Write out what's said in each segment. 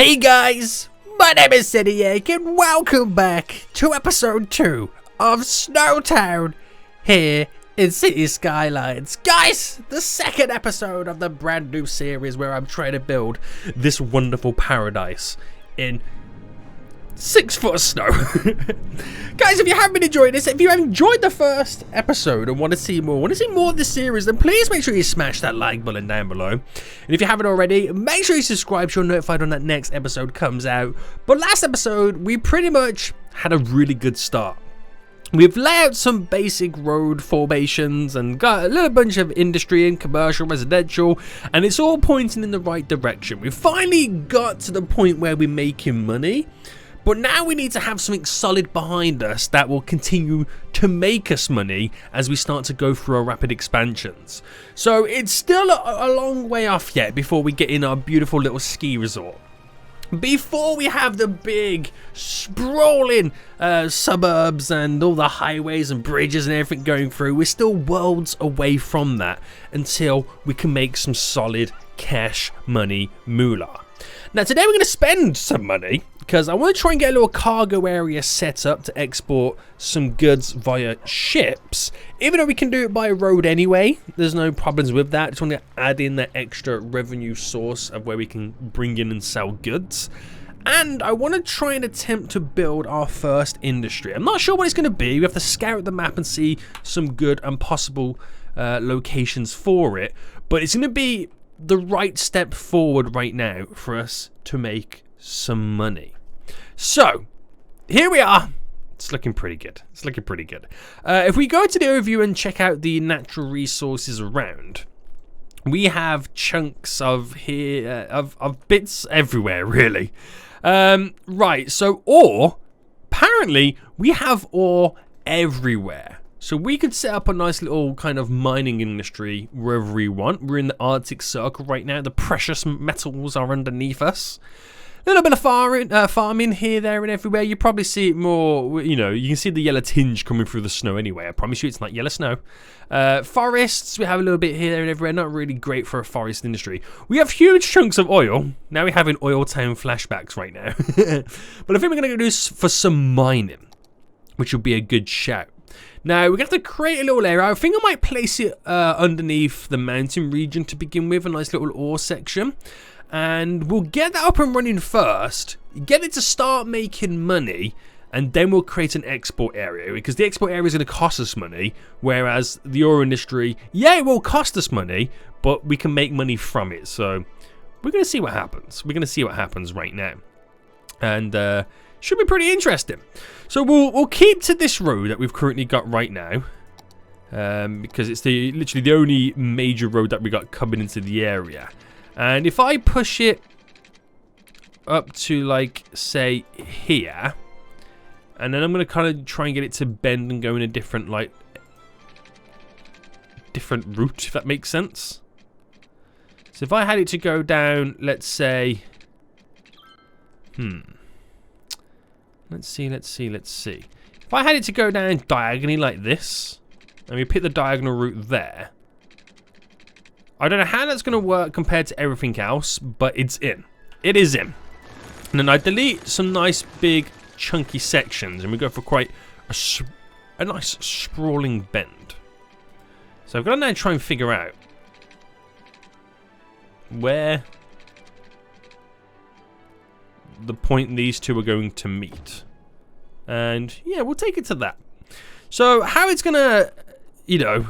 Hey guys, my name is City and welcome back to episode 2 of SnowTown here in City Skylines. Guys, the second episode of the brand new series where I'm trying to build this wonderful paradise in 6 foot of snow. Guys, if you haven't been enjoying this, if you have enjoyed the first episode and want to see more of this series, then please make sure you smash that like button down below. And if you haven't already, make sure you subscribe so you're notified when that next episode comes out. But last episode, we pretty much had a really good start. We've laid out some basic road formations and got a little bunch of industry and commercial, residential, and it's all pointing in the right direction. We finally got to the point where we're making money. But now we need to have something solid behind us that will continue to make us money as we start to go through our rapid expansions. So it's still a long way off yet before we get in our beautiful little ski resort. Before we have the big, sprawling suburbs and all the highways and bridges and everything going through, we're still worlds away from that until we can make some solid cash money moolah. Now today we're going to spend some money because I want to try and get a little cargo area set up to export some goods via ships. Even though we can do it by road anyway, there's no problems with that. Just want to add in that extra revenue source of where we can bring in and sell goods. And I want to try and attempt to build our first industry. I'm not sure what it's going to be. We have to scout the map and see some good and possible locations for it. But it's going to be the right step forward right now for us to make some money. So here we are. It's looking pretty good. If we go to the overview and check out the natural resources around, we have chunks of here of bits everywhere really. Right, so ore, apparently we have ore everywhere. So we could set up a nice little kind of mining industry wherever we want. We're in the Arctic Circle right now. The precious metals are underneath us. A little bit of farming here, there, and everywhere. You probably see it more, you know, you can see the yellow tinge coming through the snow anyway. I promise you it's not yellow snow. Forests, we have a little bit here, there, and everywhere. Not really great for a forest industry. We have huge chunks of oil. Now we're having oil town flashbacks right now. But I think we're going to do this for some mining, which will be a good shout. Now, we're going to have to create a little area. I think I might place it underneath the mountain region to begin with, a nice little ore section. And we'll get that up and running first, get it to start making money, and then we'll create an export area. Because the export area is going to cost us money, whereas the ore industry, yeah, it will cost us money, but we can make money from it. So we're going to see what happens. We're going to see what happens right now. And should be pretty interesting. So we'll keep to this road that we've currently got right now, because it's literally the only major road that we got coming into the area. And if I push it up to, like, say here, and then I'm going to kind of try and get it to bend and go in a different, like, different route, if that makes sense. So if I had it to go down, let's say, Let's see. If I had it to go down diagonally like this, and we pick the diagonal route there, I don't know how that's going to work compared to everything else, but it's in. It is in. And then I delete some nice big chunky sections, and we go for quite a nice sprawling bend. So I've got to now try and figure out where the point these two are going to meet. And yeah, we'll take it to that. So how it's gonna, you know,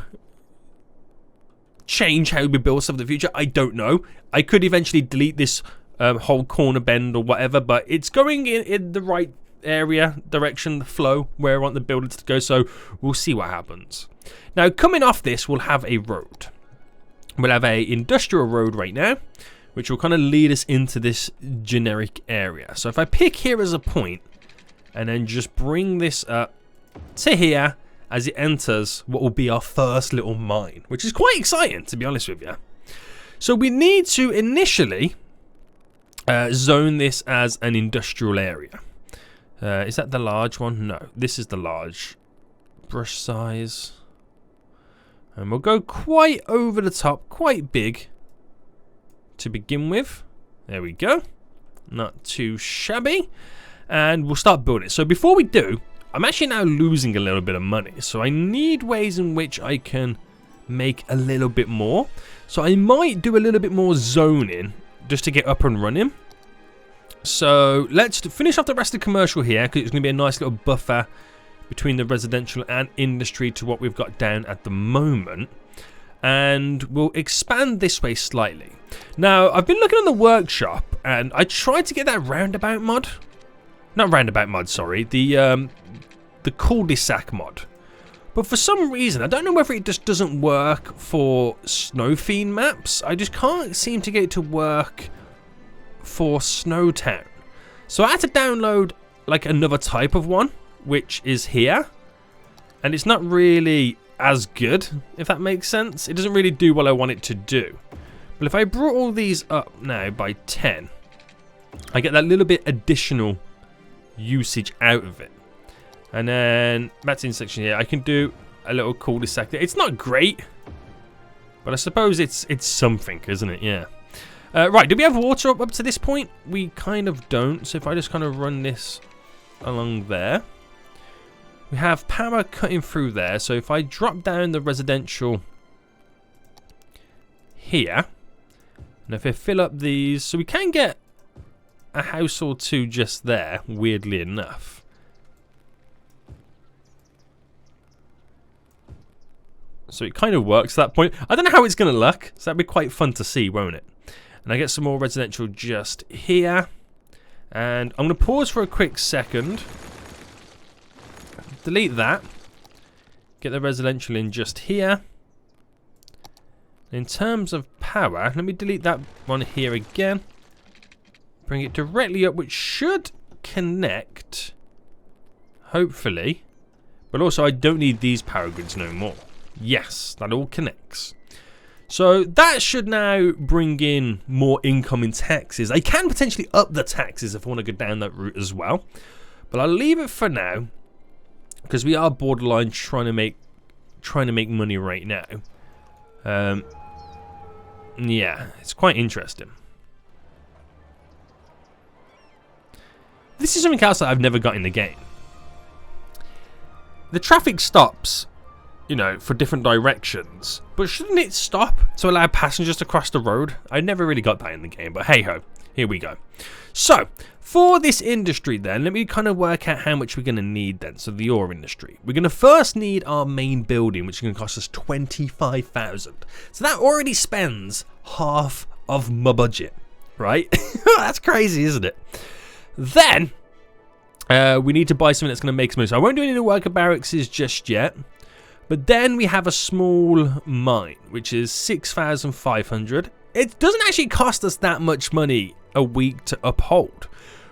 change how we build stuff in the future, I don't know. I could eventually delete this whole corner bend or whatever, but it's going in the right area, direction, the flow, where I want the buildings to go, so we'll see what happens. Now, coming off this, we'll have a road. We'll have a industrial road right now, which will kind of lead us into this generic area. So if I pick here as a point, and then just bring this up to here as it enters what will be our first little mine, which is quite exciting, to be honest with you. So we need to initially zone this as an industrial area. Is that the large one? No, this is the large. Brush size. And we'll go quite over the top, quite big to begin with. There we go. Not too shabby. And we'll start building it. So before we do, I'm actually now losing a little bit of money. So I need ways in which I can make a little bit more. So I might do a little bit more zoning just to get up and running. So let's finish off the rest of the commercial here, because it's going to be a nice little buffer between the residential and industry to what we've got down at the moment. And we'll expand this way slightly. Now, I've been looking on the workshop, and I tried to get that roundabout mod. Not roundabout mod, sorry. The cul-de-sac mod. But for some reason, I don't know whether it just doesn't work for SnowTown maps. I just can't seem to get it to work for SnowTown. So I had to download like another type of one, which is here. And it's not really as good, if that makes sense. It doesn't really do what I want it to do. But if I brought all these up now by 10, I get that little bit additional usage out of it. And then back to the section here, I can do a little cul-de-sac there. It's not great, but I suppose it's something, isn't it? Yeah. Right, do we have water up to this point? We kind of don't. So if I just kind of run this along there, we have power cutting through there. So if I drop down the residential here, and if I fill up these, so we can get a house or two just there, weirdly enough. So it kind of works at that point. I don't know how it's going to look, so that'd be quite fun to see, won't it? And I get some more residential just here. And I'm going to pause for a quick second. Delete that. Get the residential in just here. In terms of power, let me delete that one here again. Bring it directly up, which should connect, hopefully. But also, I don't need these power grids no more. Yes, that all connects. So that should now bring in more incoming taxes. I can potentially up the taxes if I want to go down that route as well. But I'll leave it for now, because we are borderline trying to make money right now. Yeah, it's quite interesting. This is something else that I've never got in the game. The traffic stops, you know, for different directions, but shouldn't it stop to allow passengers to cross the road? I never really got that in the game, but hey ho, here we go. So for this industry then, let me kind of work out how much we're going to need then. So the ore industry, we're going to first need our main building, which is going to cost us 25,000. So that already spends half of my budget, right? That's crazy, isn't it? Then we need to buy something that's going to make some money. So I won't do any of the worker barracks just yet. But then we have a small mine, which is 6,500. It doesn't actually cost us that much money a week to uphold,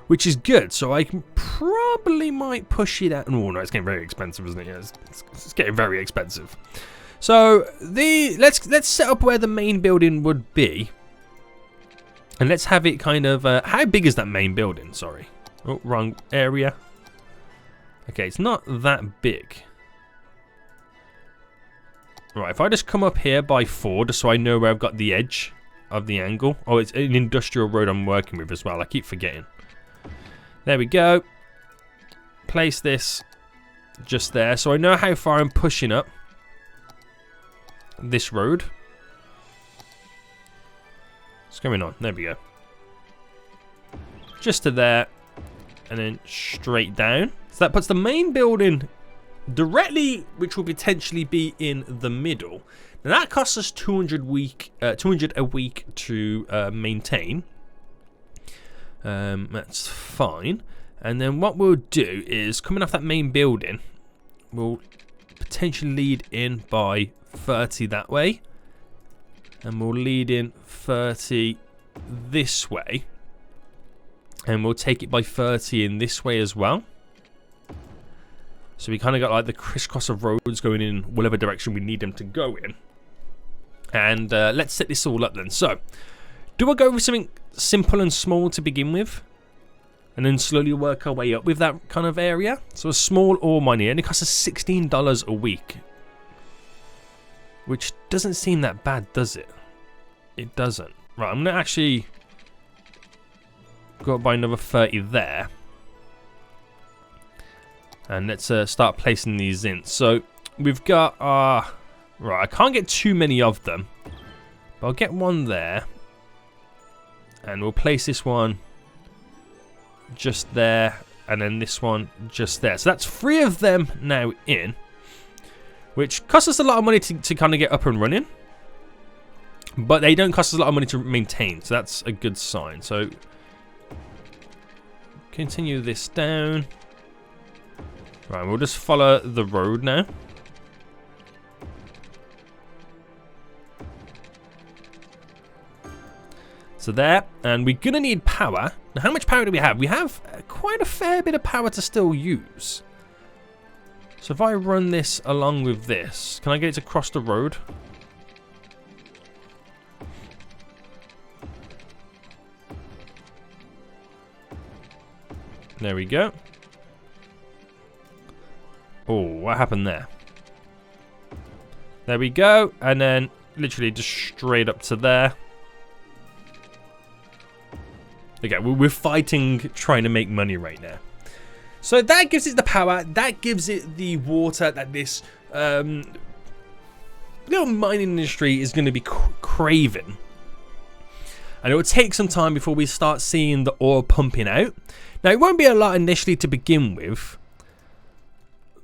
which is good. So I can probably might push it out. Oh no, it's getting very expensive, isn't it? Yeah, it's getting very expensive. So let's set up where the main building would be, and let's have it kind of. How big is that main building? Sorry, oh, wrong area. Okay, it's not that big. Right, if I just come up here by 4, just so I know where I've got the edge of the angle. Oh, it's an industrial road I'm working with as well. I keep forgetting. There we go. Place this just there, so I know how far I'm pushing up this road. What's going on? There we go. Just to there, and then straight down. So that puts the main building directly, which will potentially be in the middle. Now that costs us 200 a week to maintain. That's fine. And then what we'll do is, coming off that main building, we'll potentially lead in by 30 that way, and we'll lead in 30 this way, and we'll take it by 30 in this way as well. So we kind of got like the crisscross of roads going in whatever direction we need them to go in. And let's set this all up then. So, do I go with something simple and small to begin with? And then slowly work our way up with that kind of area? So a small ore mine here, and it costs us $16 a week. Which doesn't seem that bad, does it? It doesn't. Right, I'm going to actually Go up by another 30 there. And let's start placing these in. So we've got right, I can't get too many of them, but I'll get one there, and we'll place this one just there, and then this one just there. So that's 3 of them now in, which costs us a lot of money to kind of get up and running, but they don't cost us a lot of money to maintain, so that's a good sign. So continue this down. Right, we'll just follow the road now. So there, and we're going to need power. Now, how much power do we have? We have quite a fair bit of power to still use. So if I run this along with this, can I get it to cross the road? There we go. Oh, what happened there? There we go, and then literally just straight up to there. Okay, we're fighting, trying to make money right now. So that gives it the power, that gives it the water that this little mining industry is going to be craving. And it will take some time before we start seeing the ore pumping out. Now, it won't be a lot initially to begin with,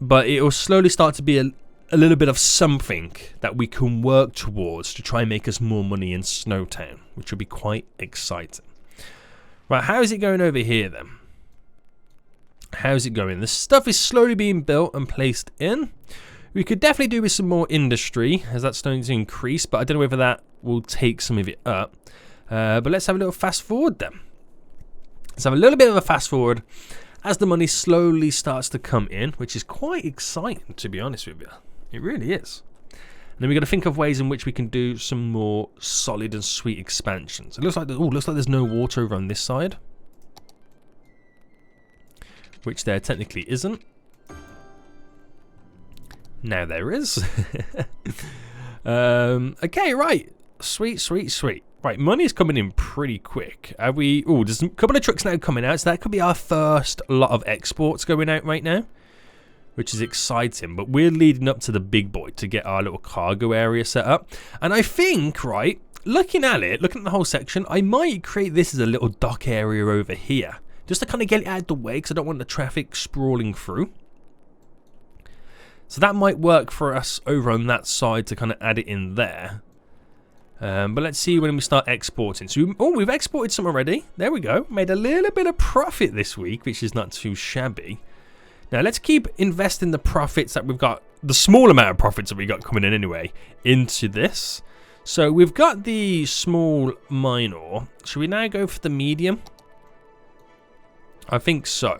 but it will slowly start to be a little bit of something that we can work towards to try and make us more money in SnowTown, which will be quite exciting. Right, how is it going over here then? How's it going? The stuff is slowly being built and placed in. We could definitely do with some more industry as that's starting to increase, but I don't know whether that will take some of it up. But let's have a little fast forward then. Let's have a little bit of a fast forward as the money slowly starts to come in, which is quite exciting, to be honest with you. It really is. And then we've got to think of ways in which we can do some more solid and sweet expansions. It looks like there's no water over on this side, which there technically isn't. Now there is. Okay, right. Sweet, sweet, sweet. Right, money's coming in pretty quick. Have we? Oh, there's a couple of trucks now coming out, so that could be our first lot of exports going out right now, which is exciting. But we're leading up to the big boy to get our little cargo area set up. And I think, right, looking at the whole section, I might create this as a little dock area over here, just to kind of get it out of the way, because I don't want the traffic sprawling through. So that might work for us over on that side to kind of add it in there. But let's see when we start exporting. So, we've exported some already. There we go. Made a little bit of profit this week, which is not too shabby. Now, let's keep investing the profits that we've got, the small amount of profits that we got coming in anyway, into this. So, we've got the small mine ore. Should we now go for the medium? I think so.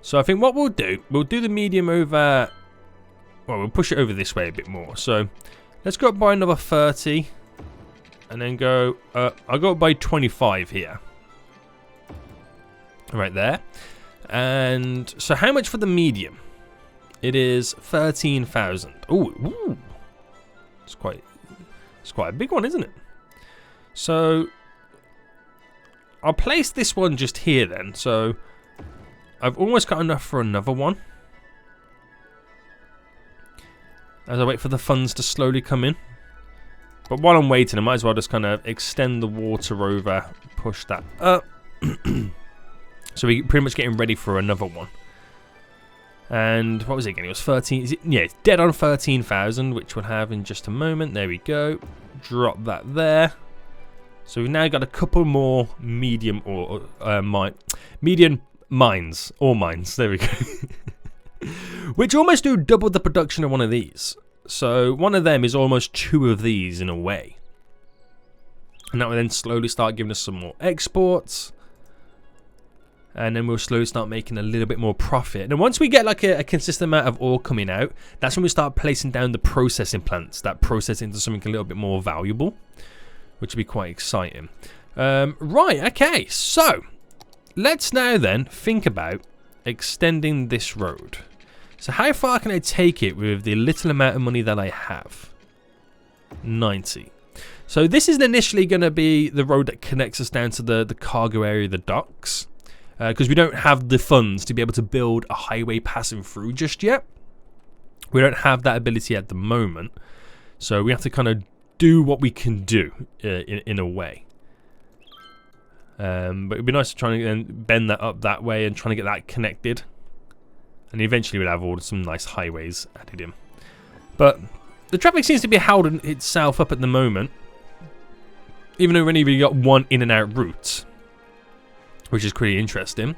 So, I think what we'll do the medium over, well, we'll push it over this way a bit more. So, let's go up by another 30. And then go, I'll go up by 25 here. Right there. And so how much for the medium? It is 13,000. Ooh. It's quite a big one, isn't it? So I'll place this one just here then. So I've almost got enough for another one. As I wait for the funds to slowly come in. But while I'm waiting, I might as well just kind of extend the water over, push that up. So we're pretty much getting ready for another one. And what was it again? It was 13. Yeah, it's dead on 13,000, which we'll have in just a moment. There we go. Drop that there. So we've now got a couple more medium or medium mines, ore mines. There we go. Which almost do double the production of one of these. So one of them is almost 2 of these in a way. And that will then slowly start giving us some more exports. And then we'll slowly start making a little bit more profit. And once we get like a consistent amount of ore coming out, that's when we start placing down the processing plants that process into something a little bit more valuable, which will be quite exciting. Right, okay, so let's now then think about extending this road. So how far can I take it with the little amount of money that I have? 90. So this is initially going to be the road that connects us down to the cargo area, the docks. Because we don't have the funds to be able to build a highway passing through just yet. We don't have that ability at the moment. So we have to kind of do what we can do in a way. But it'd be nice to try and bend that up that way and trying to get that connected. And eventually we'll have all some nice highways added in. But the traffic seems to be holding itself up at the moment. Even though we've only really got one in and out route. Which is pretty interesting.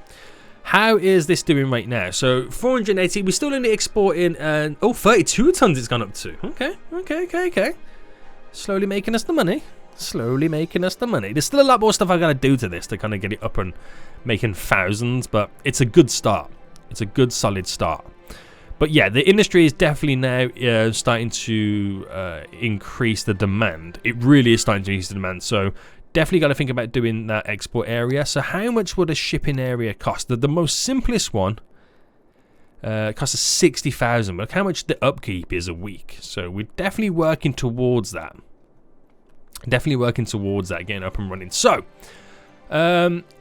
How is this doing right now? So 480, we're still only exporting, 32 tons it's gone up to. Okay. Slowly making us the money. There's still a lot more stuff I gotta do to this to kind of get it up and making thousands, but it's a good start. It's a good solid start. But yeah, the industry is definitely now starting to increase the demand. It really is starting to increase the demand. So definitely got to think about doing that export area. So how much would a shipping area cost? The most simplest one costs us 60,000. Look how much the upkeep is a week. So we're definitely working towards that. Getting up and running. So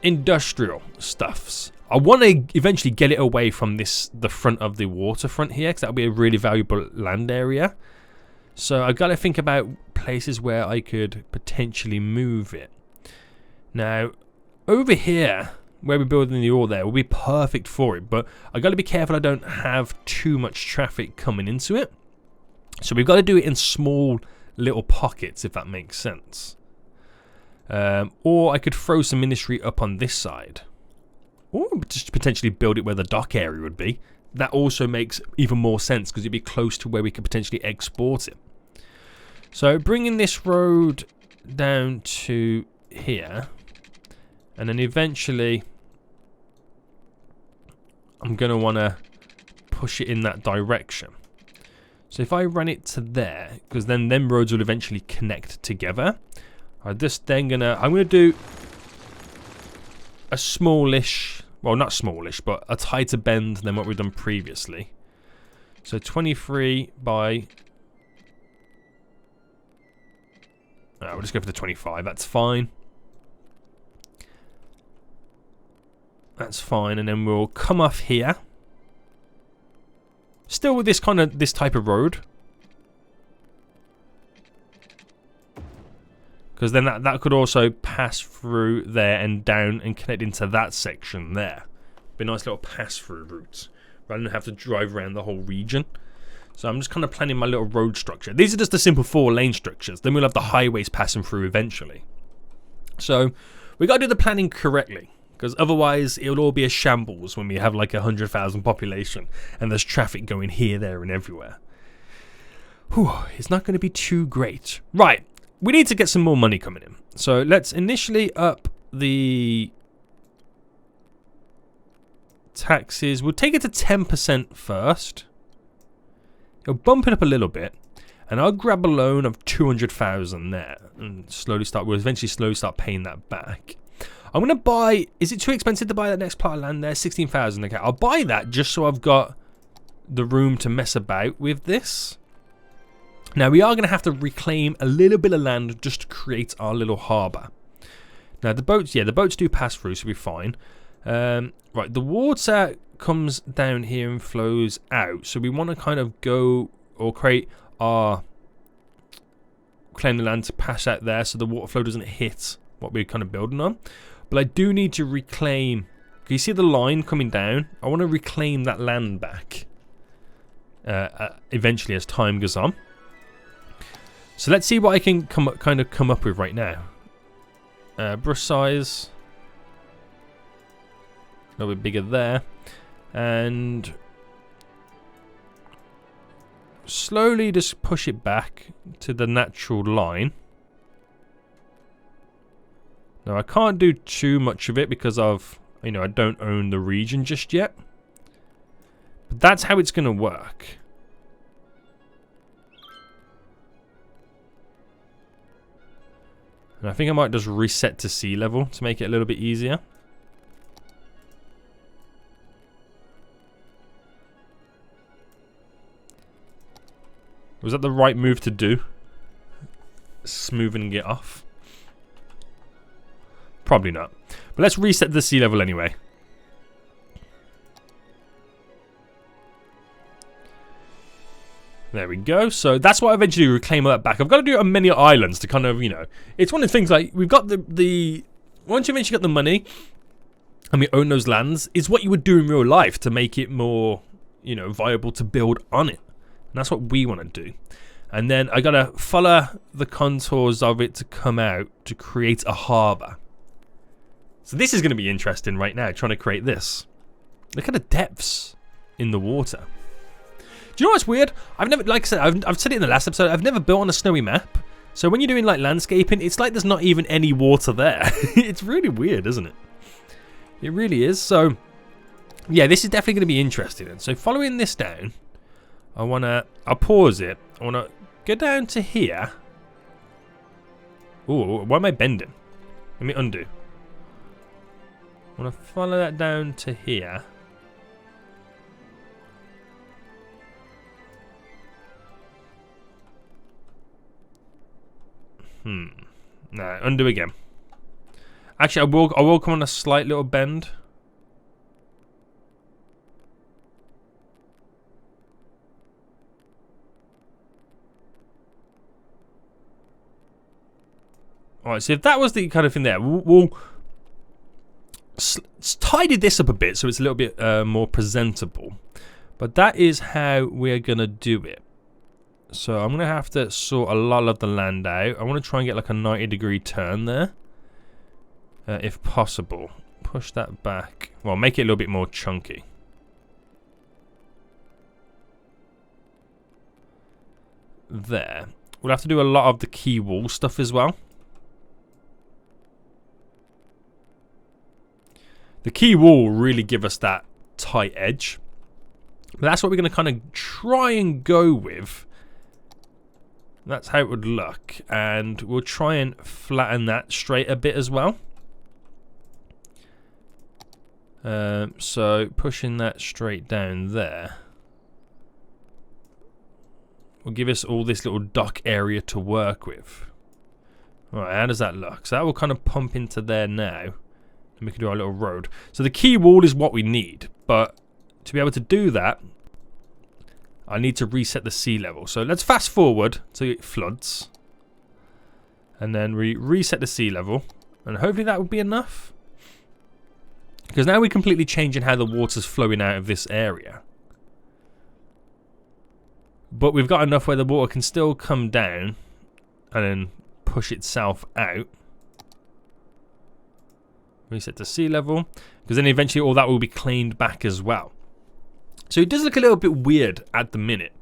industrial stuffs. I want to eventually get it away from the front of the waterfront here, because that'll be a really valuable land area. So I've got to think about places where I could potentially move it. Now, over here, where we're building the ore there, will be perfect for it. But I've got to be careful I don't have too much traffic coming into it. So we've got to do it in small little pockets, if that makes sense. Or I could throw some industry up on this side. Or just potentially build it where the dock area would be. That also makes even more sense because it'd be close to where we could potentially export it. So bringing this road down to here, and then eventually I'm going to want to push it in that direction. So if I run it to there, because then them roads will eventually connect together. I'm going to do a smallish, well not smallish, but a tighter bend than what we've done previously. So 23 by... we'll just go for the 25, that's fine. That's fine, and then we'll come off here. Still with this type of road. Because then that could also pass through there and down and connect into that section there. Be a nice little pass-through route, rather than have to drive around the whole region. So I'm just kind of planning my little road structure. These are just the simple 4-lane structures. Then we'll have the highways passing through eventually. So we got to do the planning correctly, because otherwise it'll all be a shambles when we have like 100,000 population and there's traffic going here, there, and everywhere. Whew, it's not going to be too great. Right, we need to get some more money coming in. So let's initially up the taxes. We'll take it to 10% first. It'll bump it up a little bit, and I'll grab a loan of 200,000 there, and we'll eventually slowly start paying that back. I'm gonna buy. Is it too expensive to buy that next plot of land there? 16,000. Okay, I'll buy that just so I've got the room to mess about with this. Now we are gonna have to reclaim a little bit of land just to create our little harbour. Now the boats, the boats do pass through, so we're fine. Right, the water comes down here and flows out, so we want to kind of go or create our claim the land to pass out there so the water flow doesn't hit what we're kind of building on. But I do need to reclaim. Can you see the line coming down? I want to reclaim that land back eventually as time goes on. So let's see what I can come up with right now. Brush size a little bit bigger there, and slowly just push it back to the natural line. Now I can't do too much of it because of, I don't own the region just yet, but that's how it's going to work. And I think I might just reset to sea level to make it a little bit easier. Was that the right move to do? smoothing it off? Probably not. But let's reset the sea level anyway. There we go. So that's what I eventually reclaim that back. I've got to do it on many islands to kind of, you know, it's one of the things like we've got the once you eventually got the money and we own those lands, it's what you would do in real life to make it more, you know, viable to build on it. And that's what we want to do. And then I got to follow the contours of it to come out to create a harbour. So this is going to be interesting right now, trying to create this. Look at the depths in the water. Do you know what's weird? I've never, like I said, I've said it in the last episode, I've never built on a snowy map. So when you're doing like landscaping, it's like there's not even any water there. It's really weird, isn't it? It really is. So yeah, this is definitely going to be interesting. And so following this down, I'll pause it. I want to go down to here. Ooh, why am I bending? Let me undo. I want to follow that down to here. No, undo again. Actually, I will come on a slight little bend. Alright, so if that was the kind of thing there, we'll tidy this up a bit so it's a little bit more presentable. But that is how we're going to do it. So I'm going to have to sort a lot of the land out. I want to try and get like a 90-degree turn there. If possible. Push that back. Well, make it a little bit more chunky. There. We'll have to do a lot of the key wall stuff as well. The key wall will really give us that tight edge. But that's what we're going to kind of try and go with. That's how it would look. And we'll try and flatten that straight a bit as well. So pushing that straight down there will give us all this little dock area to work with. Alright, how does that look? So that will kind of pump into there now. And we can do our little road. So the key wall is what we need. But to be able to do that, I need to reset the sea level. So let's fast forward till it floods. And then reset the sea level. And hopefully that will be enough. Because now we're completely changing how the water's flowing out of this area. But we've got enough where the water can still come down and then push itself out. Reset to sea level. Because then eventually all that will be cleaned back as well. So it does look a little bit weird at the minute.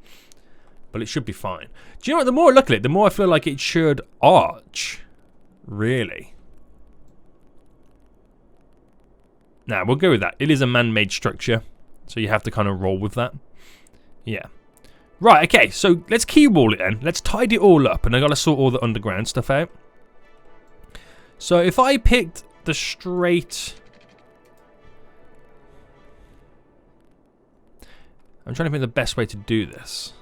But it should be fine. Do you know what? The more I look at it, the more I feel like it should arch. Really. Nah, we'll go with that. It is a man-made structure. So you have to kind of roll with that. Yeah. Right, okay. So let's key wall it then. Let's tidy it all up. And I got to sort all the underground stuff out. So if I picked the straight... I'm trying to think the best way to do this.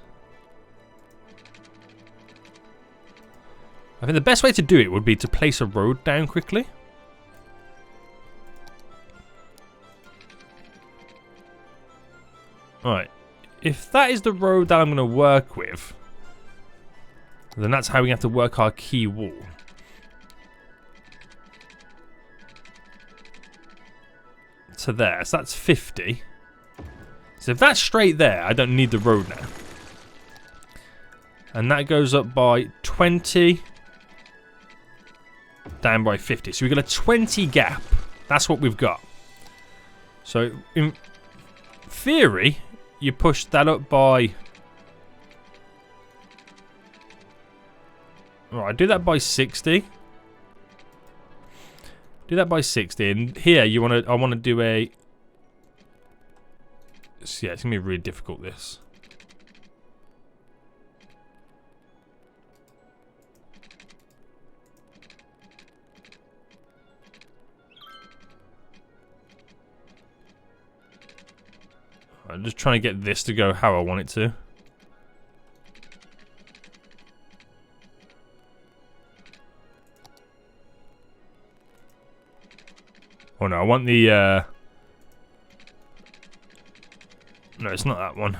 I think the best way to do it would be to place a road down quickly. Alright. If that is the road that I'm going to work with, then that's how we have to work our key wall. To there. So that's 50. So if that's straight there, I don't need the road now. And that goes up by 20. Down by 50. So we've got a 20 gap. That's what we've got. So in theory, you push that up by... Alright, do that by 60. Do that by 60. And here I want to do a... Yeah, it's going to be really difficult, this. I'm just trying to get this to go how I want it to. Oh no, I want the no, it's not that one.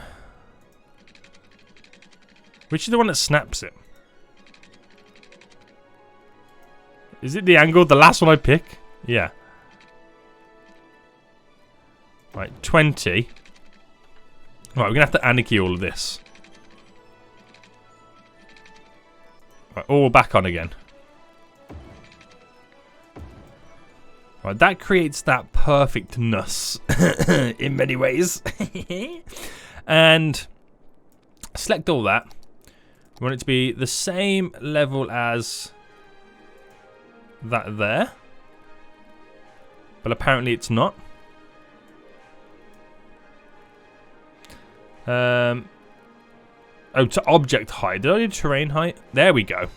Which is the one that snaps it? Is it the angle, the last one I pick? Yeah. Right, 20. Right, we're gonna have to anarchy all of this. Right, all back on again. Right, that creates that perfectness in many ways. And select all that. We want it to be the same level as that there. But apparently it's not. Oh, to object height. Did I do terrain height? There we go.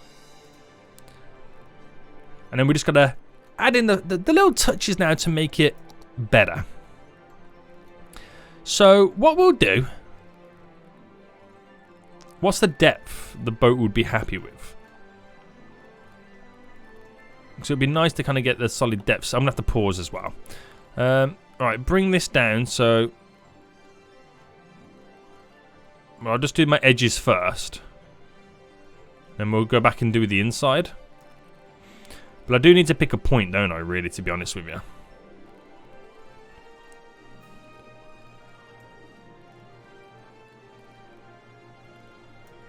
And then we just gotta add in the little touches now to make it better. So what we'll do, what's the depth the boat would be happy with? So it'd be nice to kind of get the solid depth. So I'm gonna have to pause as well. Alright, bring this down. So I'll just do my edges first. Then we'll go back and do the inside. But I do need to pick a point, don't I, really, to be honest with you.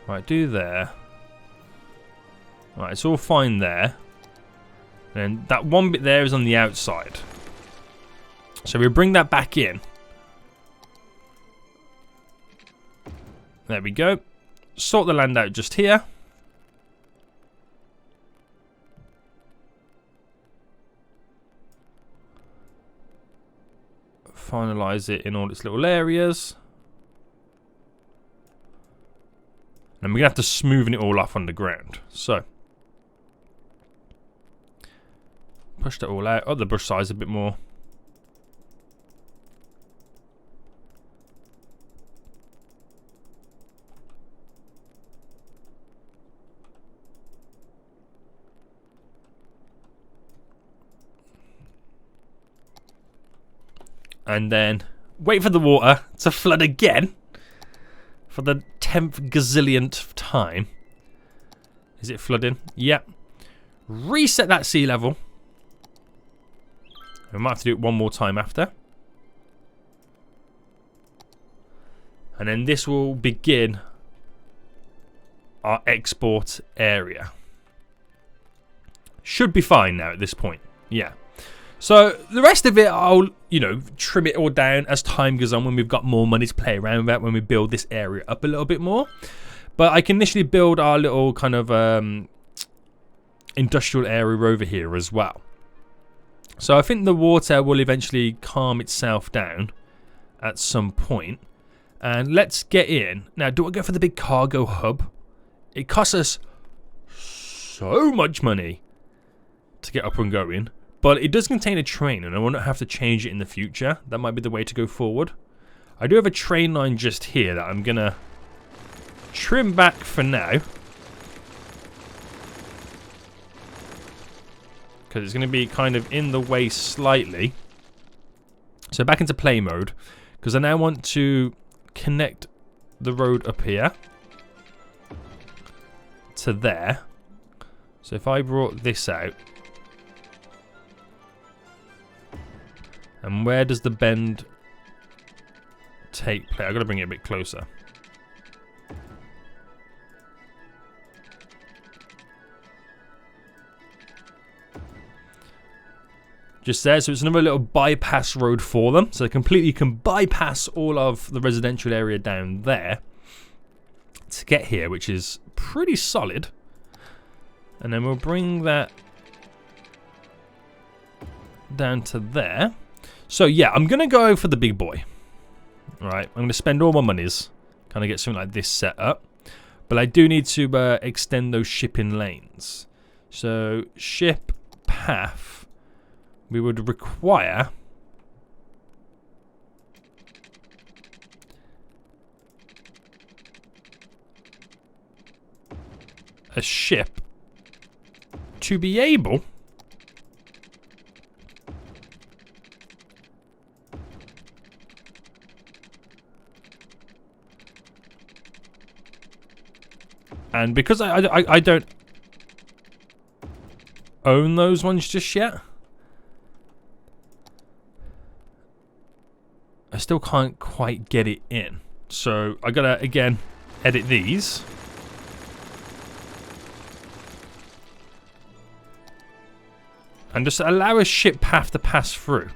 Right, do there. Right, it's all fine there. And that one bit there is on the outside. So we'll bring that back in. There we go. Sort the land out just here. Finalize it in all its little areas. And we're going to have to smoothen it all off on the ground. So. Push that all out. Oh, the brush size a bit more. And then wait for the water to flood again for the 10th gazillionth time. Is it flooding? Yep. Reset that sea level. We might have to do it one more time after. And then this will begin our export area. Should be fine now at this point. Yeah. So the rest of it, I'll, trim it all down as time goes on when we've got more money to play around with, when we build this area up a little bit more. But I can initially build our little kind of industrial area over here as well. So I think the water will eventually calm itself down at some point. And let's get in. Now, do I go for the big cargo hub? It costs us so much money to get up and going. But it does contain a train, and I won't have to change it in the future. That might be the way to go forward. I do have a train line just here that I'm going to trim back for now. Because it's going to be kind of in the way slightly. So back into play mode. Because I now want to connect the road up here to there. So if I brought this out. And where does the bend take place? I've got to bring it a bit closer. Just there, so it's another little bypass road for them. So completely you can bypass all of the residential area down there to get here, which is pretty solid. And then we'll bring that down to there. So yeah, I'm going to go for the big boy. Alright, I'm going to spend all my monies. Kind of get something like this set up. But I do need to extend those shipping lanes. So, ship path. We would require a ship to be able And because I don't own those ones just yet, I still can't quite get it in. So I gotta, again, edit these. And just allow a ship path to pass through.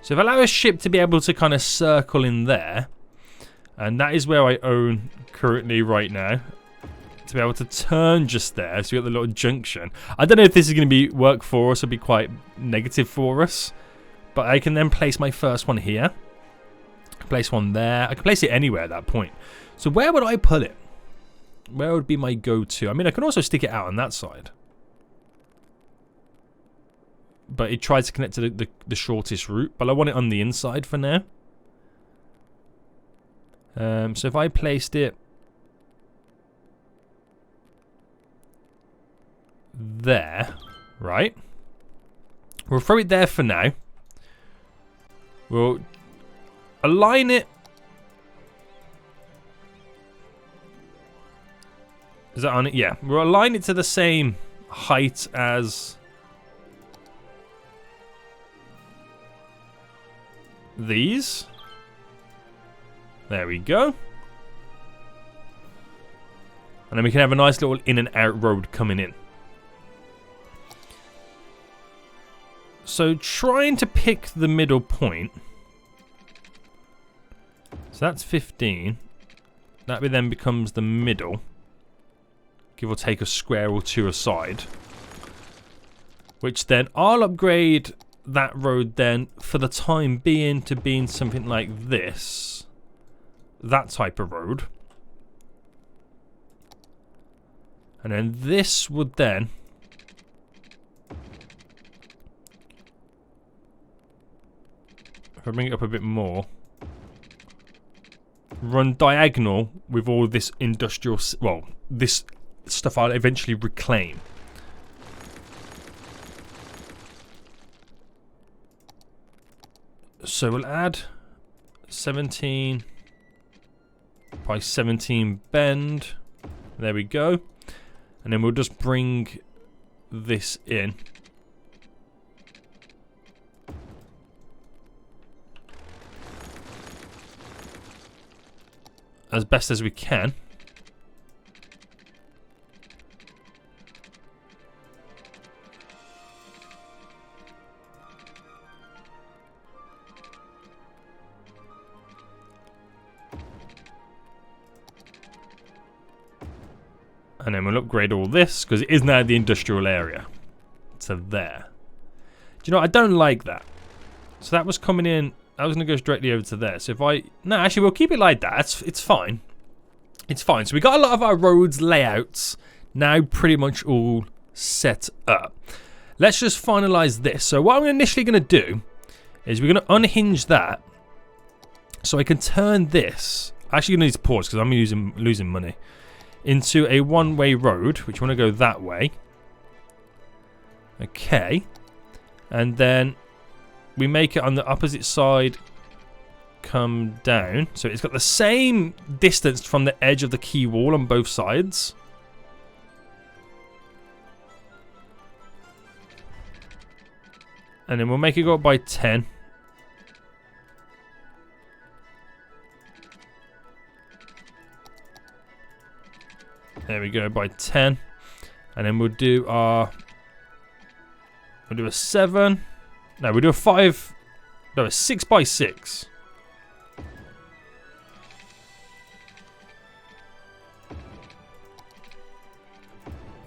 So if I allow a ship to be able to kind of circle in there, and that is where I own currently right now, to be able to turn just there, so we got the little junction. I don't know if this is going to be work for us or be quite negative for us, but I can then place my first one here. Place one there. I can place it anywhere at that point. So where would I put it? Where would be my go-to? I mean, I can also stick it out on that side. But it tries to connect to the shortest route. But I want it on the inside for now. So if I placed it there, right? We'll throw it there for now. We'll align it. Is that on it? Yeah. We'll align it to the same height as these. There we go. And then we can have a nice little in and out road coming in. So trying to pick the middle point. So that's 15. That then becomes the middle. Give or take a square or two aside. Which then I'll upgrade that road then for the time being to being something like this. That type of road. And then this would then if I bring it up a bit more, run diagonal with all this industrial, well, this stuff I'll eventually reclaim. So we'll add 17 by 17 bend. There we go. And then we'll just bring this in. As best as we can. And then we'll upgrade all this, because it is now the industrial area. To there. Do you know what? I don't like that. So that was coming in. I was going to go directly over to there. So if I... No, actually, we'll keep it like that. It's fine. It's fine. So we got a lot of our roads layouts now pretty much all set up. Let's just finalize this. So what I'm initially going to do is we're going to unhinge that. So I can turn this... Actually, going to need to pause because I'm losing money. Into a one-way road, which want to go that way. Okay. And then we make it on the opposite side come down. So it's got the same distance from the edge of the key wall on both sides. And then we'll make it go up by 10. There we go, by 10. And then we'll do our... We'll do a 7. No, we'll do a 5. No, a 6 by 6.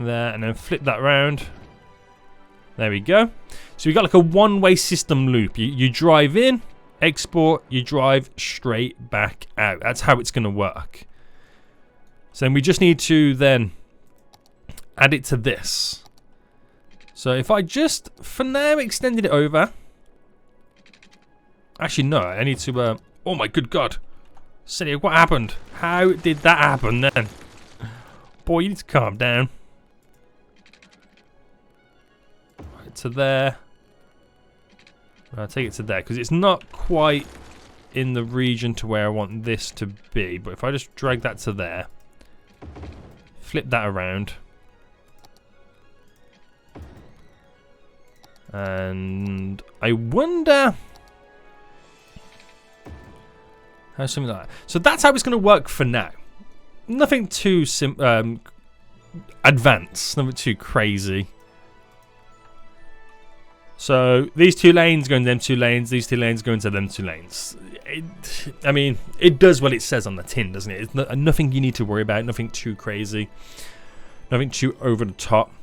There, and then flip that round. There we go. So we've got like a one-way system loop. You drive in, export, you drive straight back out. That's how it's going to work. So then we just need to then add it to this. So if I just, for now, extended it over. Actually, no, I need to, oh my good God. City, what happened? How did that happen then? Boy, you need to calm down. Right to there. I'll take it to there because it's not quite in the region to where I want this to be. But if I just drag that to there, flip that around, and I wonder how something like that. So that's how it's going to work for now. Nothing too advanced, nothing too crazy. So these 2 lanes go into them 2 lanes, these 2 lanes go into them 2 lanes. I mean, it does what it says on the tin, doesn't it? It's nothing you need to worry about, nothing too crazy, nothing too over the top.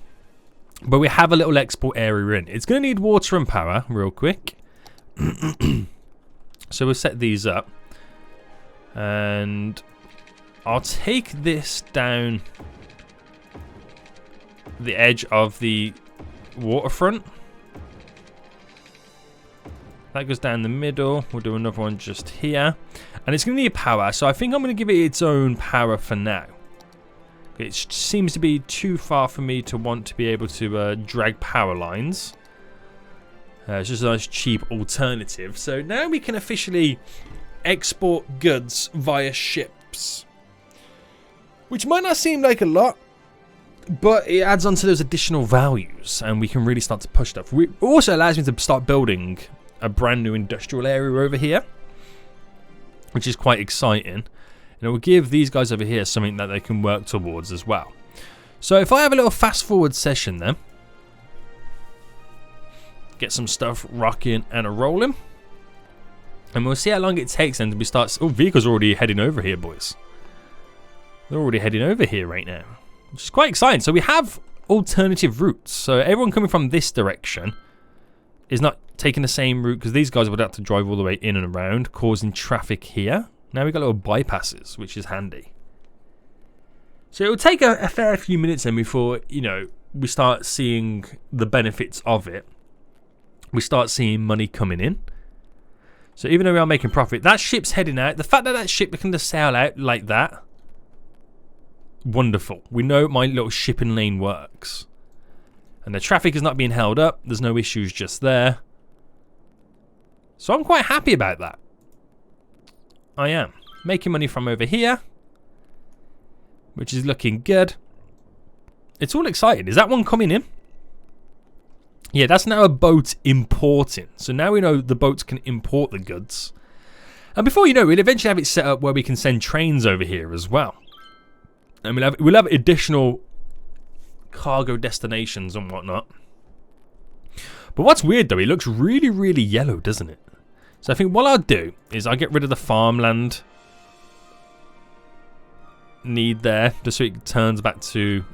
But we have a little export area in. It's going to need water and power real quick. So we'll set these up. And I'll take this down the edge of the waterfront. That goes down the middle. We'll do another one just here. And it's going to need power, so I think I'm going to give it its own power for now. It seems to be too far for me to want to be able to drag power lines. It's just a nice cheap alternative. So now we can officially export goods via ships. Which might not seem like a lot, but it adds on to those additional values, and we can really start to push stuff. It also allows me to start building a brand new industrial area over here, which is quite exciting, and it will give these guys over here something that they can work towards as well. So if I have a little fast forward session then, get some stuff rocking and a rolling, and we'll see how long it takes them to be start. Oh, vehicles are already heading over here, boys. They're already heading over here right now, which is quite exciting. So we have alternative routes, so everyone coming from this direction is not taking the same route, because these guys would have to drive all the way in and around, causing traffic here. Now we've got little bypasses, which is handy. So it will take a fair few minutes then before, you know, we start seeing the benefits of it. We start seeing money coming in. So even though we are making profit, that ship's heading out. The fact that that ship can just sail out like that, wonderful. We know my little shipping lane works. And the traffic is not being held up. There's no issues just there. So I'm quite happy about that. I am. Making money from over here, which is looking good. It's all exciting. Is that one coming in? Yeah, that's now a boat importing. So now we know the boats can import the goods. And before you know it, we'll eventually have it set up where we can send trains over here as well. And we'll have additional cargo destinations and whatnot. But what's weird though, it looks really, really yellow, doesn't it? So I think what I'll do is I'll get rid of the farmland need there, just so it turns back to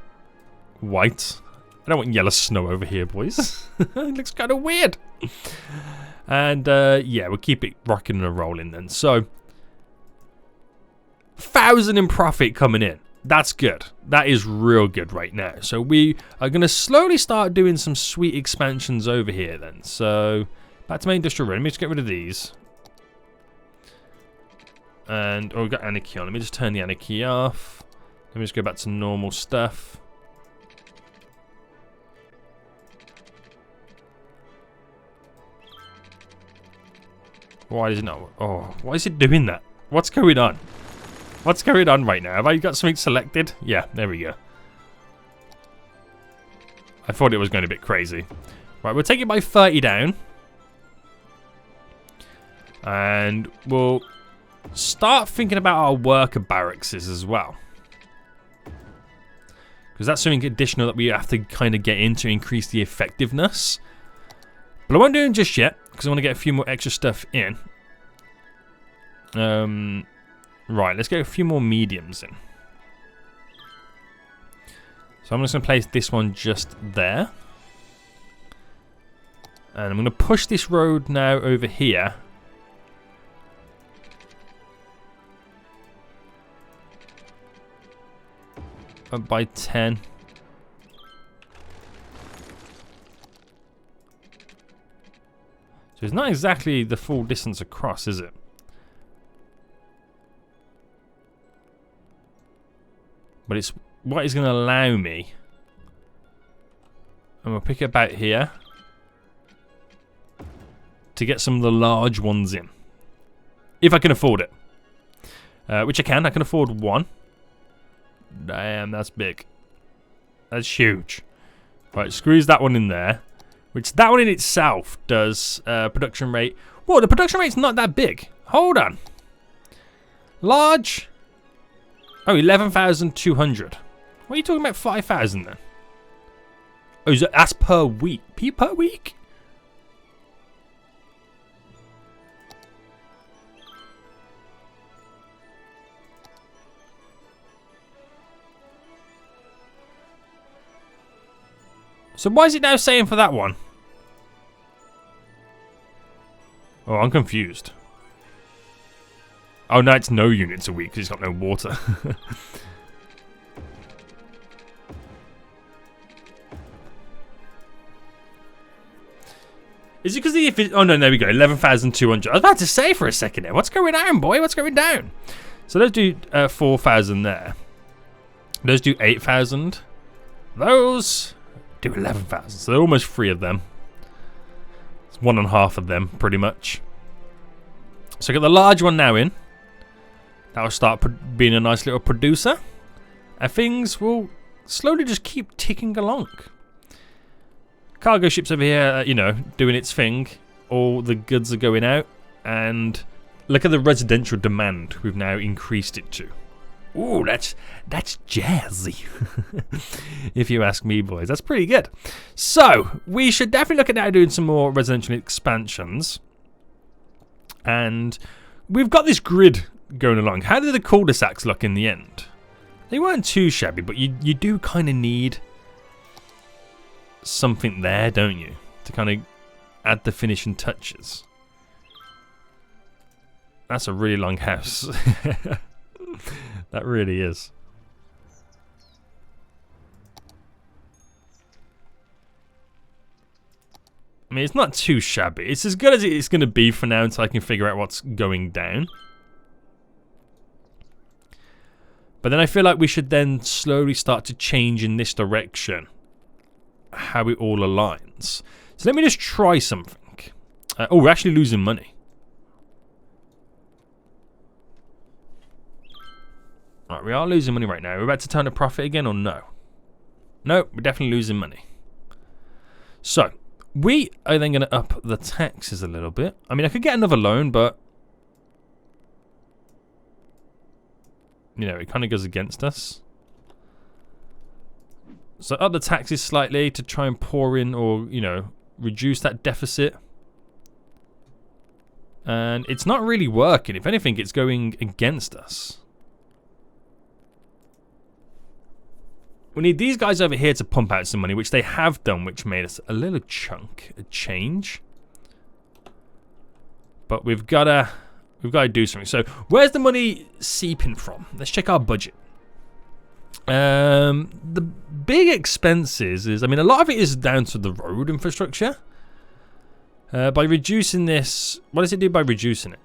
white. I don't want yellow snow over here, boys. It looks kind of weird. And yeah, we'll keep it rocking and rolling then. So 1,000 in profit coming in. That's good. That is real good right now. So we are going to slowly start doing some sweet expansions over here then. So back to my industrial room. Let me just get rid of these. And, oh, we've got anarchy on. Let me just turn the anarchy off. Let me just go back to normal stuff. Why is it not? Oh, why is it doing that? What's going on? What's going on right now? Have I got something selected? Yeah, there we go. I thought it was going a bit crazy. Right, we'll take it by 30 down. And we'll start thinking about our worker barracks as well. Because that's something additional that we have to kind of get in to increase the effectiveness. But I won't do it just yet, because I want to get a few more extra stuff in. Right, let's get a few more mediums in. So I'm just going to place this one just there. And I'm going to push this road now over here. Up by 10. So it's not exactly the full distance across, is it? But it's what is going to allow me. And we'll pick it about here. to get some of the large ones in. If I can afford it. Which I can afford one. Damn, that's big. That's huge. Right, squeeze that one in there. Which that one in itself does production rate. Whoa, the production rate's not that big. Hold on. Large. Oh, 11,200. What are you talking about 5,000 then? Oh, that's per week. Per week? So why is it now saying for that one? Oh, I'm confused. Oh, no, it's no units a week because it's got no water. Is it because the... Oh, no, there we go. 11,200. I was about to say for a second there. What's going down, boy? What's going down? So let's do 4,000 there. Those do 8,000. Those do 11,000. So they're almost 3 of them. It's 1.5 of them, pretty much. So I got the large one now in. That'll start being a nice little producer. And things will slowly just keep ticking along. Cargo ship's over here, you know, doing its thing. All the goods are going out. And look at the residential demand we've now increased it to. Ooh, that's jazzy. If you ask me, boys. That's pretty good. So, we should definitely look at now doing some more residential expansions. And we've got this grid going along. How did the cul-de-sacs look in the end? They weren't too shabby, but you do kind of need something there, don't you? To kind of add the finishing touches. That's a really long house. That really is. I mean, it's not too shabby. It's as good as it's going to be for now until I can figure out what's going down. But then I feel like we should then slowly start to change in this direction. How it all aligns. So let me just try something. Oh, we're actually losing money. Right, we are losing money right now. We're about to turn a profit again or no? No, we're definitely losing money. So, we are then going to up the taxes a little bit. I mean, I could get another loan, but... You know, it kind of goes against us. So, up the taxes slightly to try and pour in or, you know, reduce that deficit. And it's not really working. If anything, it's going against us. We need these guys over here to pump out some money, which they have done, which made us a little chunk, a change. But we've got to do something. So, where's the money seeping from? Let's check our budget. The big expenses is, I mean, a lot of it is down to the road infrastructure. By reducing this, what does it do by reducing it?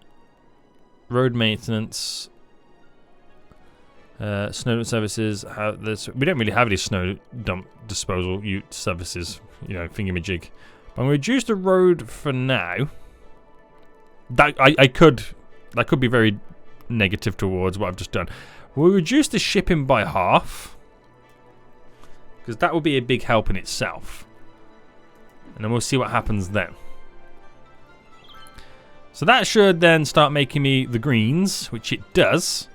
Road maintenance. Snow dump services. We don't really have any snow dump disposal services, you know, thingamajig. But I'm going to reduce the road for now. That could be very negative towards what I've just done. We'll reduce the shipping by half, because that will be a big help in itself. And then we'll see what happens then. So that should then start making me the greens, which it does.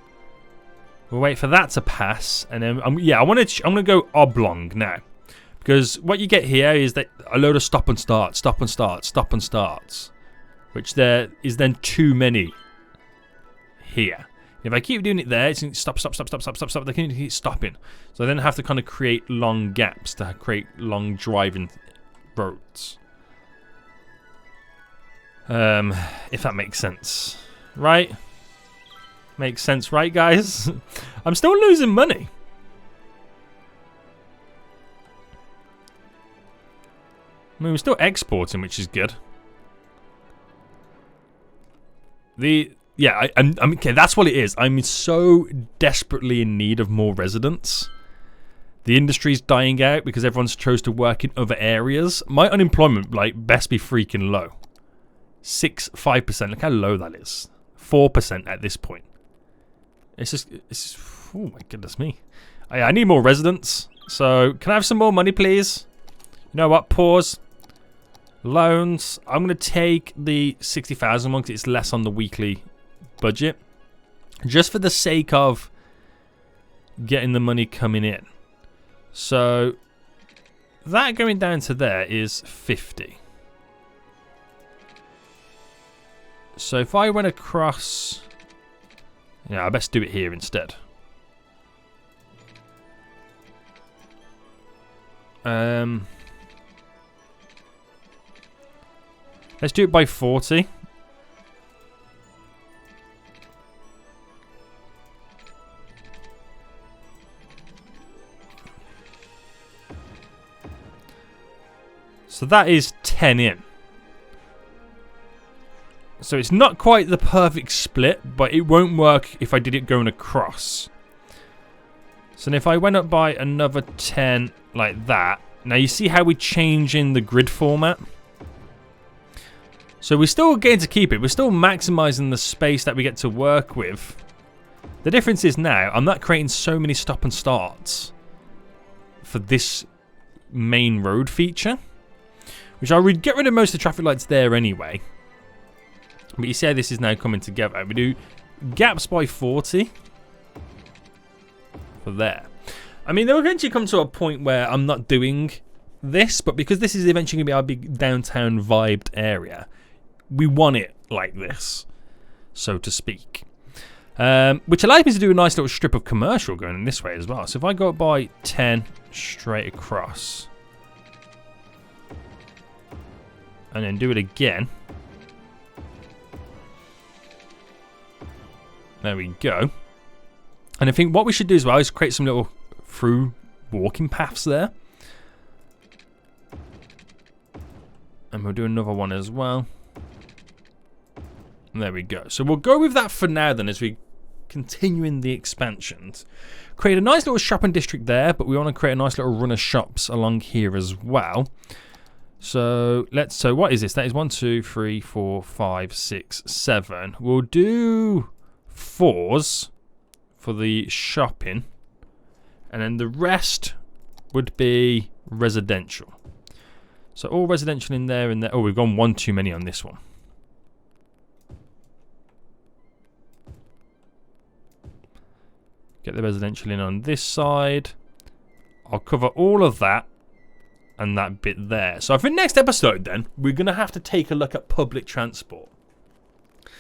We'll wait for that to pass, and then I'm gonna go oblong now, because what you get here is that a load of stop and starts, which there is then too many here. If I keep doing it there, it's going to stop. They can keep stopping, so I then have to kind of create long gaps to create long driving roads. If that makes sense, right? Makes sense, right, guys? I'm still losing money. I mean, we're still exporting, which is good. I'm okay. That's what it is. I'm so desperately in need of more residents. The industry's dying out because everyone's chose to work in other areas. My unemployment, like, best be freaking low. 5%. Look how low that is. 4% at this point. It's just oh my goodness me. I need more residents. So can I have some more money, please? You know what? Pause. Loans. I'm going to take the 60,000 one because it's less on the weekly budget. Just for the sake of getting the money coming in. So that going down to there is 50. So if I went across... Yeah, I best do it here instead. Let's do it by 40. So that is 10 in. So it's not quite the perfect split, but it won't work if I did it going across. So if I went up by another 10 like that. Now you see how we change in the grid format? So we're still getting to keep it. We're still maximizing the space that we get to work with. The difference is now I'm not creating so many stop and starts for this main road feature. Which I would get rid of most of the traffic lights there anyway. But you see how this is now coming together. We do gaps by 40 for there. I mean, they'll eventually come to a point where I'm not doing this, but because this is eventually going to be our big downtown vibed area, we want it like this, so to speak. Which allows me to do a nice little strip of commercial going in this way as well. So if I go up by 10 straight across, and then do it again. There we go. And I think what we should do as well is create some little through walking paths there. And we'll do another one as well. And there we go. So we'll go with that for now then as we continue in the expansions. Create a nice little shopping district there, but we want to create a nice little run of shops along here as well. So so what is this? That is 1, 2, 3, 4, 5, 6, 7. We'll do 4s for the shopping. And then the rest would be residential. So all residential in there and there. Oh, we've gone one too many on this one. Get the residential in on this side. I'll cover all of that and that bit there. So for next episode then, we're going to have to take a look at public transport.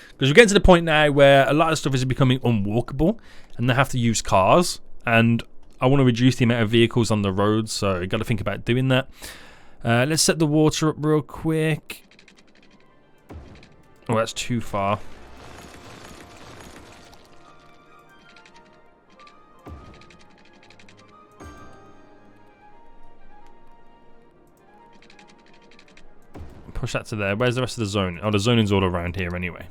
Because we're getting to the point now where a lot of stuff is becoming unwalkable and they have to use cars. And I want to reduce the amount of vehicles on the road, so I've got to think about doing that. Let's set the water up real quick. Oh, that's too far. Push that to there. Where's the rest of the zone? Oh, the zoning's all around here anyway.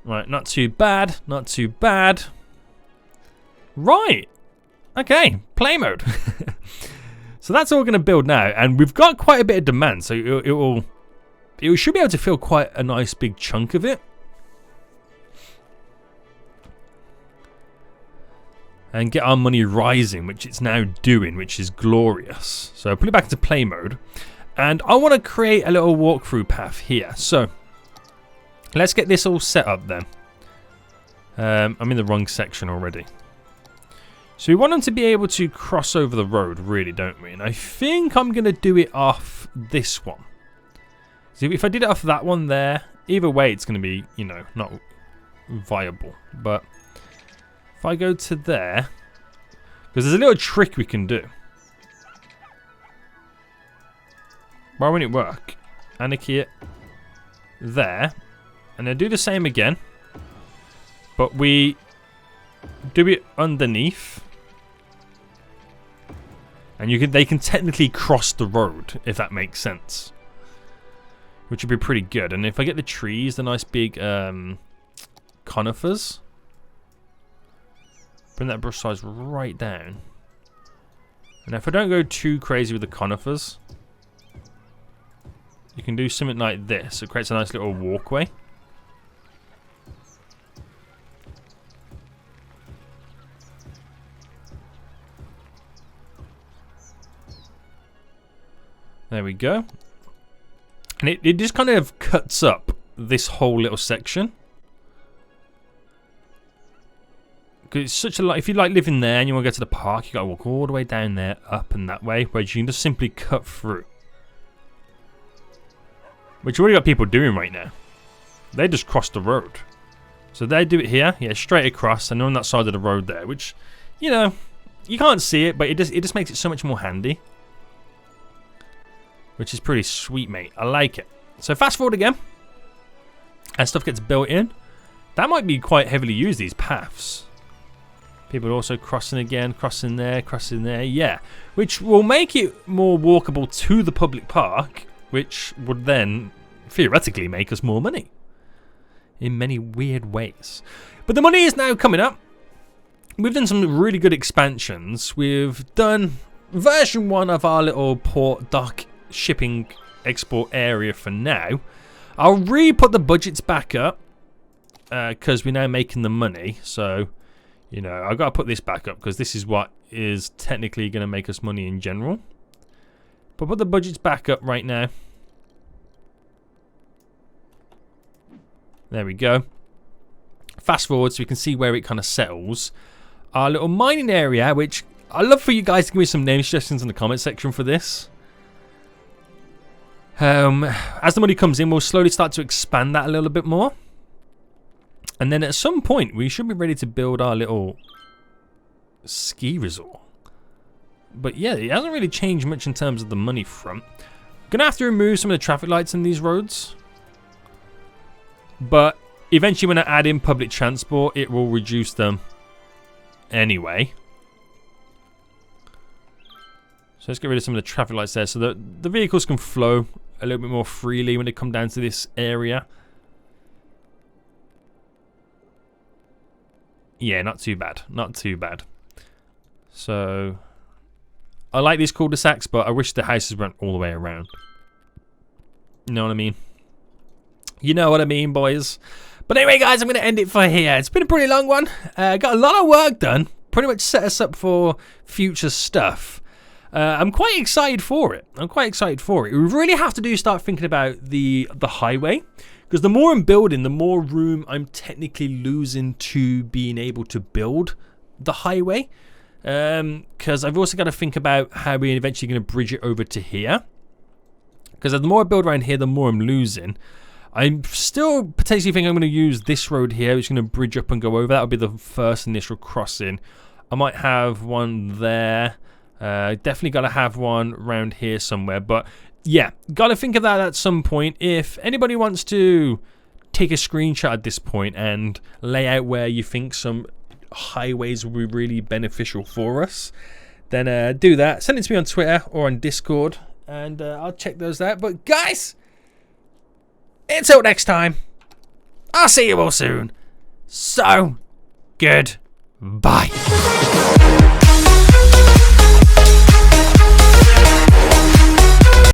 Right, not too bad, not too bad. Right, okay, play mode. So that's all we're going to build now, and we've got quite a bit of demand, so it should be able to fill quite a nice big chunk of it. And get our money rising, which it's now doing, which is glorious. So I'll put it back into play mode, and I want to create a little walkthrough path here. So let's get this all set up then. I'm in the wrong section already. So we want them to be able to cross over the road, really, don't we? And I think I'm going to do it off this one. So if I did it off that one there, either way it's going to be, you know, not viable. But if I go to there, because there's a little trick we can do. Why won't it work? Anarchy it there. And then do the same again. But we do it underneath. And they can technically cross the road, if that makes sense. Which would be pretty good. And if I get the trees, the nice big conifers. Bring that brush size right down. And if I don't go too crazy with the conifers, you can do something like this. It creates a nice little walkway. There we go. And it just kind of cuts up this whole little section. Because it's such a lot. If you like living there and you want to go to the park, you got to walk all the way down there, up and that way, whereas you can just simply cut through. Which you already got people doing right now. They just cross the road. So they do it here, yeah, straight across, and on that side of the road there, which, you know, you can't see it, but it just makes it so much more handy. Which is pretty sweet, mate. I like it. So fast forward again. As stuff gets built in. That might be quite heavily used, these paths. People also crossing again, crossing there, yeah. Which will make it more walkable to the public park, which would then theoretically make us more money. In many weird ways. But the money is now coming up. We've done some really good expansions. We've done version 1 of our little port dock shipping export area for now. I'll re-put the budgets back up because we're now making the money. So, you know, I've got to put this back up because this is what is technically going to make us money in general. But put the budgets back up right now. There we go. Fast forward so we can see where it kind of settles. Our little mining area, which I'd love for you guys to give me some name suggestions in the comment section for this. As the money comes in, we'll slowly start to expand that a little bit more. And then at some point, we should be ready to build our little ski resort. But yeah, it hasn't really changed much in terms of the money front. Gonna have to remove some of the traffic lights in these roads. But eventually when I add in public transport, it will reduce them anyway. So let's get rid of some of the traffic lights there so that the vehicles can flow a little bit more freely when they come down to this area. Yeah, not too bad. Not too bad. So I like these cul-de-sacs, but I wish the houses went all the way around. You know what I mean? You know what I mean, boys. But anyway, guys, I'm going to end it for here. It's been a pretty long one. Got a lot of work done. Pretty much set us up for future stuff. I'm quite excited for it. We really have to start thinking about the highway. Because the more I'm building, the more room I'm technically losing to being able to build the highway. Because I've also got to think about how we're eventually going to bridge it over to here. Because the more I build around here, the more I'm losing. I'm still potentially thinking I'm going to use this road here, which is going to bridge up and go over. That would be the first initial crossing. I might have one there. Definitely got to have one around here somewhere. But yeah, got to think of that at some point. If anybody wants to take a screenshot at this point and lay out where you think some highways will be really beneficial for us, then do that. Send it to me on Twitter or on Discord, and I'll check those out. But guys, until next time, I'll see you all soon. So, goodbye.